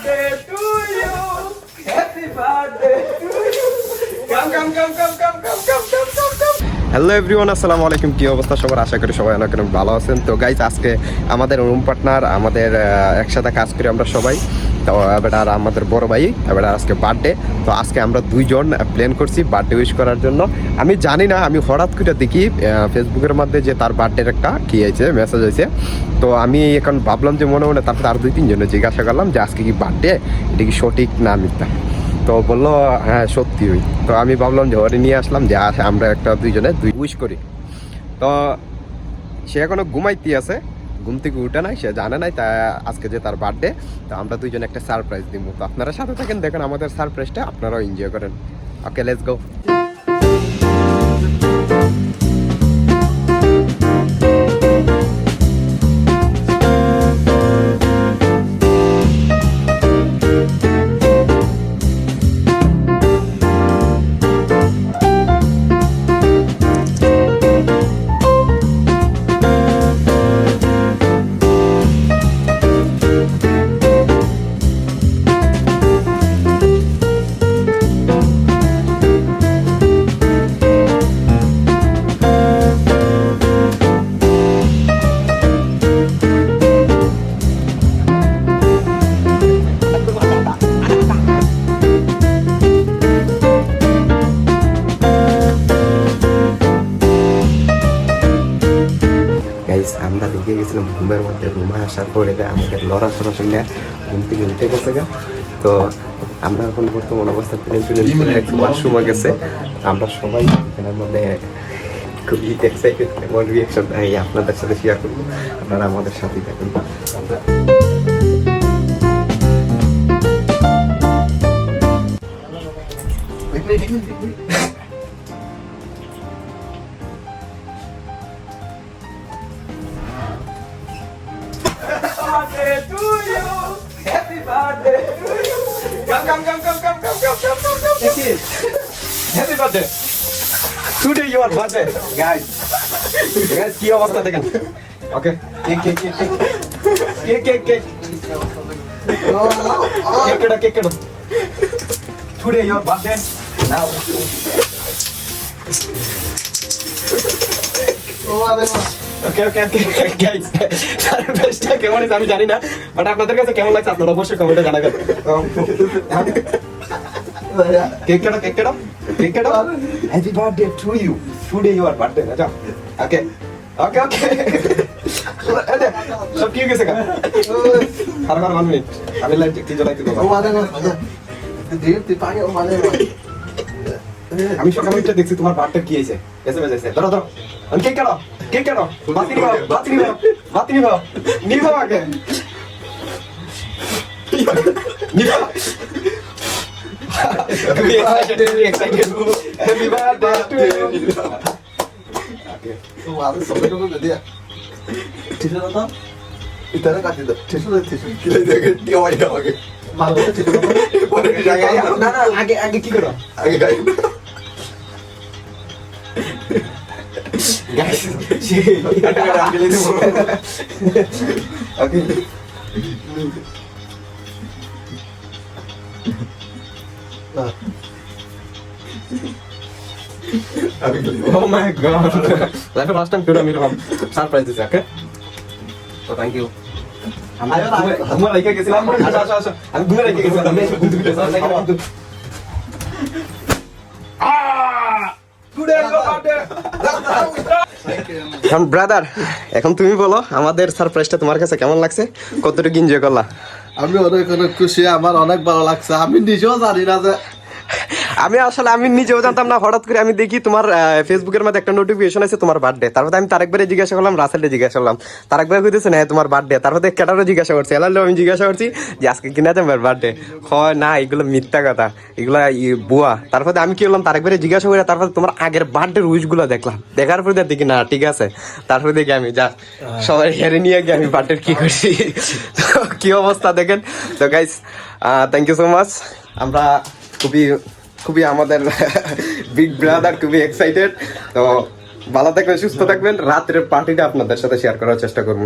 birthday to you. Happy birthday to you. Come. Hello everyone, আসসালামু আলাইকুম। কি অবস্থা সবার? আশা করি সবাই অনেক অনেক ভালো আছেন। তো গাইজ, আজকে আমাদের রুম পার্টনার, আমাদের একসাথে কাজ করি আমরা সবাই। তো এবার আর আমাদের বড় ভাই, এবার আজকে বার্থডে। তো আজকে আমরা দুইজন প্ল্যান করছি বার্থডে উইশ করার জন্য। আমি জানি না, আমি হঠাৎ করে দেখি ফেসবুকের মধ্যে যে তার বার্থডের একটা কি হয়েছে, মেসেজ হয়েছে। তো আমি এখন ভাবলাম যে মনে মনে, তারপরে আর দুই তিনজনে জিজ্ঞাসা করলাম যে আজকে কি বার্থডে, এটা কি সঠিক না মিথ্যা। তো বললো হ্যাঁ সত্যি হই। তো আমি ভাবলাম যে ওরে নিয়ে আসলাম যে আমরা একটা দুইজনে উইশ করি। তো সে এখনো ঘুমাইতে আছে, ঘুম থেকে উঠে নাই, সে জানে নাই তা আজকে যে তার বার্থডে। তো আমরা দুইজনে একটা সারপ্রাইজ দিব। তো আপনারা সাথে থাকেন, দেখেন আমাদের সারপ্রাইজটা, আপনারাও এনজয় করেন। ওকে, লেটস গো। আমরা দেখে গেছিলাম ঘুমের মধ্যে, রুমে আসার পরে আমাদের লড়াচড়া শুনে ঘুম থেকে উঠে গেছে গা। তো আমরা এখন বর্তমান অবস্থা ওয়াশরুমে গেছে। আমরা সবাই এখানের মধ্যে খুবই এক্সাইটেড, এমন রিয়াকশন আপনাদের সাথে শেয়ার করবো। আপনারা আমাদের সাথেই থাকুন। Birthday to you. Happy birthday to you. Come. Happy birthday. Today your birthday, guys. কি অবস্থা দেখেন। Okay. Cake. Cake কেটো। Today your birthday. Now. Okay, guys. সারপ্রাইজটা কেমন হয়েছে আমি জানি না, বাট আপনাদের কাছে কেমন লাগছে আপনারা অবশ্যই কমেন্টে জানাবেন। কেক কাটো। Happy birthday to you. Today your birthday. আচ্ছা, ওকে। সব কি গেছে আর 1 মিনিট আমি লাইট কি জ্বলাইতে দেবো। আমি সকালে উঠে দেখছি তোমার বার্থডে কি হয়েছে, এসএমএস এসে। ধরো আমি কেক কাটো। বাতি নিভাও আগে। Happy birthday to you. Okay. তো আরে সবাই তো বলে দিয়া ঠিক আছে না ইতারে কাটি দাও ঠিক আছে কি লাগে কি হয় আগে মারো ঠিক আছে পরে না আগে কি করো আগে গাই guys okay oh my god life last time today আমি এরকম সারপ্রাইজ দিছি ওকে তো থ্যাংক ইউ আমি ঘুমে রেখে গেছিলাম আচ্ছা আমি ঘুমে রেখে গেছিলাম আমি ঘুম থেকে এখন ব্রাদার, এখন তুমি বলো আমাদের সারপ্রাইজটা তোমার কাছে কেমন লাগছে, কতটুকু এনজয় করলা? আমি অনেক খুশি, আমার অনেক ভালো লাগছে। আমি নিজেও জানি না যে আমি নিজেও জানতাম না, হঠাৎ করে আমি দেখি তোমার ফেসবুকের মধ্যে একটা নোটিফিকেশন আছে তোমার বার্থডে। তারপরে আমি তারেকবারে জিজ্ঞাসা করলাম, রাসেলকে জিজ্ঞাসা করলাম, তারেকবার কইতেছে না তোমার বার্থডে। তারপরে ক্যাটারও জিজ্ঞাসা করছে, এলালেও আমি জিজ্ঞাসা করছি যে আজকে কিনা তোমার বার্থডে। হয় না, এগুলো মিথ্যা কথা, এগুলা বুয়া। তারপরে আমি কি করলাম, তারেকবারে জিজ্ঞাসা করে তারপরে তোমার আগের বার্থডে উইশগুলো দেখলাম, দেখার পরে দেখি না ঠিক আছে। তারপরে দেখি আমি যা সবাই হেরে নিয়ে গিয়ে আমি বার্থডে কি করছি। কি অবস্থা দেখেন। তো guys, thank you so much. আমরা খুবই আমাদের বিগ ব্রাদার খুবই এক্সাইটেড। তো ভালো থাকবেন, সুস্থ থাকবেন। রাত্রের পার্টিটা আপনাদের সাথে শেয়ার করার চেষ্টা করবো।